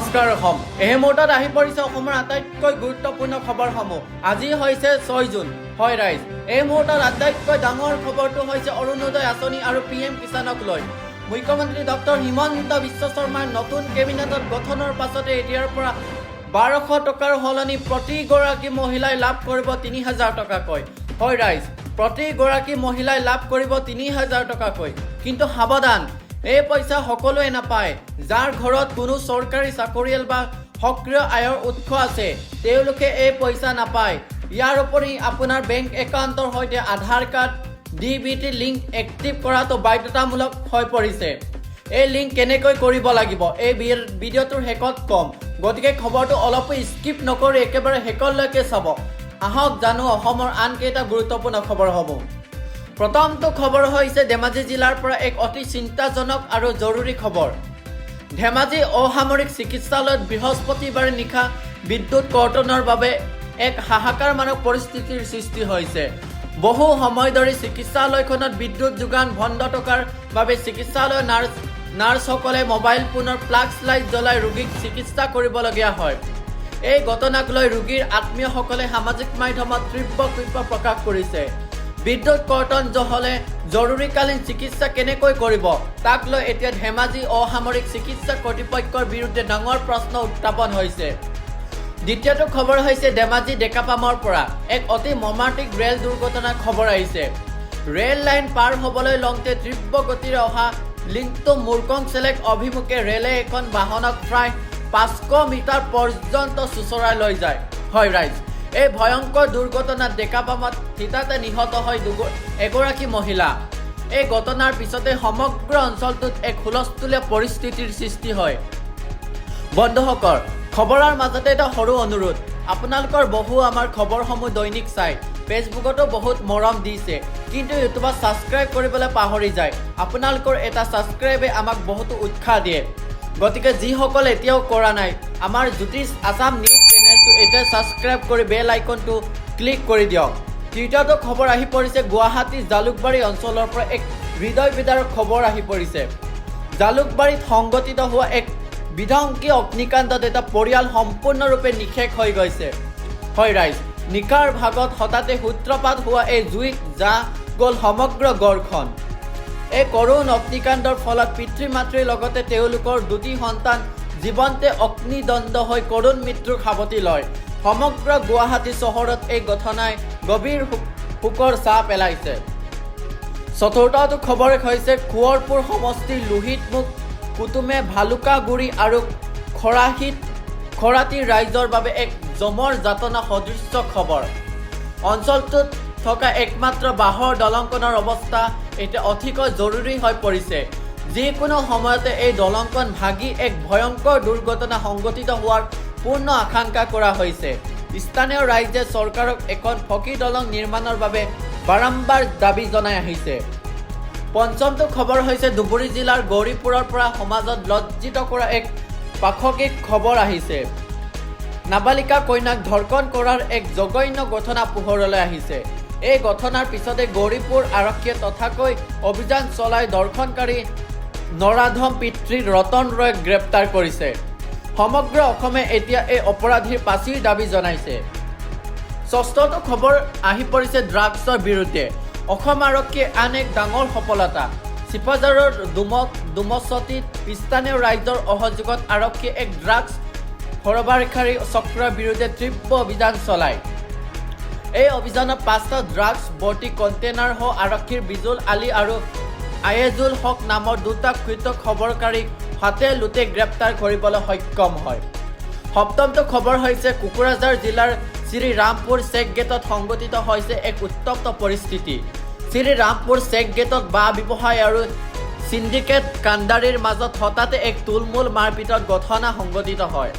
নমস্কাৰ অসম এই মুহূৰ্তত আহি পৰিছে অসমৰ আটাইতকৈ গুৰুত্বপূৰ্ণ খবৰসমূহ আজি হৈছে 6 জুন হয় ৰাইজ এই মুহূৰ্তত আটাইতকৈ ডাঙৰ খবৰটো হৈছে অৰুণোদয় আঁচনি আৰু পিএম কিষাণক লৈ মুখ্যমন্ত্ৰী ডক্টৰ হিমন্ত বিশ্ব শৰ্মাৰ নতুন কেবিনেটত গঠনৰ পাছতে এতিয়াৰ পৰা 1200 টকাৰ হলনি প্ৰতিগৰাকী মহিলাই লাভ কৰিব 3000 টকাকৈ হয় ৰাইজ প্ৰতিগৰাকী মহিলাই লাভ কৰিব 3000 টকাকৈ কিন্তু সাৱধান এই পইচা সকলোৱে নাপায় যাৰ ঘৰত কোনো চৰকাৰী চাকৰিয়াল বা সক্ৰিয় আয়ৰ উৎস আছে তেওঁলোকে এই পইচা নাপায় ইয়াৰ উপৰি আপোনাৰ বেংক একাউণ্টৰ সৈতে আধাৰ কাৰ্ড ডিবিটি লিংক এক্টিভ কৰাটো বাধ্যতামূলক হৈ পৰিছে এই লিংক কেনেকৈ কৰিব লাগিব এই ভিডিঅ'টোৰ শেষত কম গতিকে খবৰটো অলপ স্কিপ নকৰি একেবাৰে শেষলৈকে চাব আহক জানো অসমৰ আন কেইটা গুৰুত্বপূৰ্ণ খবৰ হ'ব প্ৰথমটো খবৰ হৈছে ধেমাজি জিলাৰ পৰা এক অতি চিন্তাজনক আৰু জৰুৰী খবৰ ধেমাজি অসামৰিক চিকিৎসালয়ত বৃহস্পতিবাৰে নিশা বিদ্যুৎ কৰ্তনৰ বাবে এক হাহাকাৰমানক পৰিস্থিতিৰ সৃষ্টি হৈছে বহু সময় ধৰি চিকিৎসালয়খনত বিদ্যুৎ যোগান বন্ধ থকাৰ বাবে চিকিৎসালয়ৰ নাৰ্ছসকলে মোবাইল ফোনৰ প্লাগ লাইট জ্বলাই ৰোগীক চিকিৎসা কৰিবলগীয়া হয় এই ঘটনাক লৈ ৰোগীৰ আত্মীয়সকলে সামাজিক মাধ্যমত তীব্ৰ ক্ষোভ প্ৰকাশ কৰিছে বিদ্যুৎ কৰ্তন হলে জৰুৰীকালীন চিকিৎসা কেনেকৈ কৰিব তাক লৈ এতিয়া ধেমাজি অসামৰিক চিকিৎসা কৰ্তৃপক্ষৰ বিৰুদ্ধে ডাঙৰ প্ৰশ্ন উত্থাপন হৈছে দ্বিতীয়টো খবৰ হৈছে ধেমাজি ডেকাপামৰ পৰা এক অতি মৰ্মান্তিক ৰেল দুৰ্ঘটনাৰ খবৰ আহিছে ৰেল লাইন পাৰ হ'বলৈ লওঁতে তীব্ৰ গতিৰে অহা লিংটো মুৰকংচেলেক অভিমুখে ৰেলে এখন বাহনক প্ৰায় 500 মিটাৰ পৰ্যন্ত চুচৰাই লৈ যায় হয় ৰাইজ এই ভয়ংকৰ দুৰ্ঘটনাত ডেকাপামত হঠাতে নিহত হয় এগৰাকী মহিলা এই ঘটনাৰ পিছতে সমগ্ৰ অঞ্চলটোত এক হুলস্থুলীয়া পৰিস্থিতিৰ সৃষ্টি হয় বন্ধুসকল খবৰৰ মাজতে এটা সৰু অনুৰোধ আপোনালোকৰ বহু আমাৰ খবৰসমূহ দৈনিক চাই ফেচবুকতো বহুত মৰম দিছে কিন্তু ইউটিউবত ছাবস্ক্ৰাইব কৰিবলৈ পাহৰি যায় আপোনালোকৰ এটা ছাবস্ক্ৰাইবে আমাক বহুতো উৎসাহ দিয়ে গতিকে যিসকলে এতিয়াও কৰা নাই আমাৰ জ্যোতিষ আসাম নিউজ চেনেলটো এতিয়া ছাবস্ক্ৰাইব কৰি বেল আইকনটো ক্লিক কৰি দিয়ক তৃতীয়টো খবৰ আহি পৰিছে গুৱাহাটী জালুকবাৰী অঞ্চলৰ পৰা এক হৃদয় বিদাৰক খবৰ আহি পৰিছে জালুকবাৰীত সংঘটিত হোৱা এক বিধ্বংসী অগ্নিকাণ্ডত এটা পৰিয়াল সম্পূৰ্ণৰূপে নিশেষ হৈ গৈছে হয় ৰাইজ নিকাৰ ভাগত হঠাতে সূত্ৰপাত হোৱা এই জুইত যা গ'ল সমগ্ৰ গড়খন এই কৰুণ অগ্নিকাণ্ডৰ ফলত পিতৃ মাতৃৰ লগতে তেওঁলোকৰ দুটি সন্তান জীৱন্তে অগ্নিদণ্ড হৈ কৰুণ মৃত্যুৰ সাৱটি লয় সমগ্ৰ গুৱাহাটী চহৰত এই ঘটনাই গভীৰ শোকৰ ছাঁ পেলাইছে চতুৰ্থটো খবৰ হৈছে কোঁৱৰপুৰ সমষ্টিৰ লোহিতমুখ কুতুমে ভালুকাগুৰি আৰু খৰাতিৰ ৰাইজৰ বাবে এক জমৰ যাতনা সদৃশ্য খবৰ অঞ্চলটোত থকা একমাত্ৰ বাঁহৰ দলংখনৰ অৱস্থা এতিয়া অতিকৈ জৰুৰী হৈ পৰিছে যিকোনো সময়তে এই দলংখন ভাগি এক ভয়ংকৰ দুৰ্ঘটনা সংঘটিত হোৱাৰ পূৰ্ণ আশংকা কৰা হৈছে স্থানীয় ৰাইজে চৰকাৰক এখন ফকী দলং নিৰ্মাণৰ বাবে বাৰম্বাৰ দাবী জনাই আহিছে পঞ্চমটো খবৰ হৈছে ধুবুৰী জিলাৰ গৌৰীপুৰৰ পৰা সমাজত লজ্জিত কৰা এক পাশবিক খবৰ আহিছে নাবালিকা কন্যাক ধৰ্ষণ কৰাৰ এক জঘন্য ঘটনা পোহৰলৈ আহিছে এই ঘটনাৰ পিছতে গৌৰীপুৰ আৰক্ষীয়ে তথাকৈ অভিযান চলাই ধৰ্ষণকাৰী নৰাধম পিতৃ ৰতন ৰয়ক গ্ৰেপ্তাৰ কৰিছে সমগ্ৰ অসমে এতিয়া এই অপৰাধীৰ ফাঁচীৰ দাবী জনাইছে ষষ্ঠটো খবৰ আহি পৰিছে ড্ৰাগছৰ বিৰুদ্ধে অসম আৰক্ষীয়ে আন এক ডাঙৰ সফলতা চিপাঝাৰৰ ডুমচতিত স্থানীয় ৰাইজৰ সহযোগত আৰক্ষীয়ে এক ড্ৰাগছ সৰবৰাহকাৰী চক্ৰৰ বিৰুদ্ধে তীব্ৰ অভিযান চলায় এই অভিযানত 5টা ড্ৰাগছ ভৰ্তি কণ্টেইনাৰসহ আৰক্ষীৰ বিজুল আলী আৰু আয়েজুল হক নামৰ দুটা কৃত খবৰকাৰীক হাতে লুটে গ্ৰেপ্তাৰ কৰিবলৈ সক্ষম হয় সপ্তমটো খবৰ হৈছে কোকৰাঝাৰ জিলাৰ শ্ৰীৰামপুৰ চেক গেটত সংঘটিত হৈছে এক উত্তপ্ত পৰিস্থিতি শ্ৰীৰামপুৰ চেক গেটত বাঁহ ব্যৱসায় আৰু চিণ্ডিকেট কাণ্ডাৰীৰ মাজত হঠাতে এক তুলমূল মাৰপিটৰ ঘটনা সংঘটিত হয়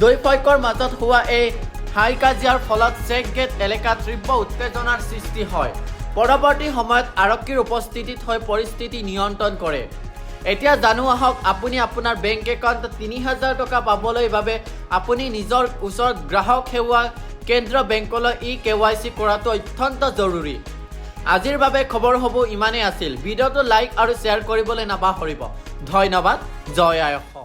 দুই পক্ষৰ মাজত হোৱা এই হাই কাজিয়াৰ ফলত চেক গেট এলেকাত তীব্ৰ উত্তেজনাৰ সৃষ্টি হয় পৰৱৰ্তী সময়ত আৰক্ষীৰ উপস্থিতিত হৈ পৰিস্থিতি নিয়ন্ত্ৰণ কৰে এতিয়া জানো আহক আপুনি আপোনাৰ বেংক একাউণ্টত 3000 টকা পাবলৈ বাবে আপুনি নিজৰ ওচৰত গ্ৰাহক সেৱা কেন্দ্ৰ বেংকলৈ KYC কৰাটো অত্যন্ত জৰুৰী আজিৰ বাবে খবৰ হ'ব ইমানেই আছিল ভিডিঅ'টো লাইক আৰু শ্বেয়াৰ কৰিবলৈ নাপাহৰিব ধন্যবাদ জয় আই অসম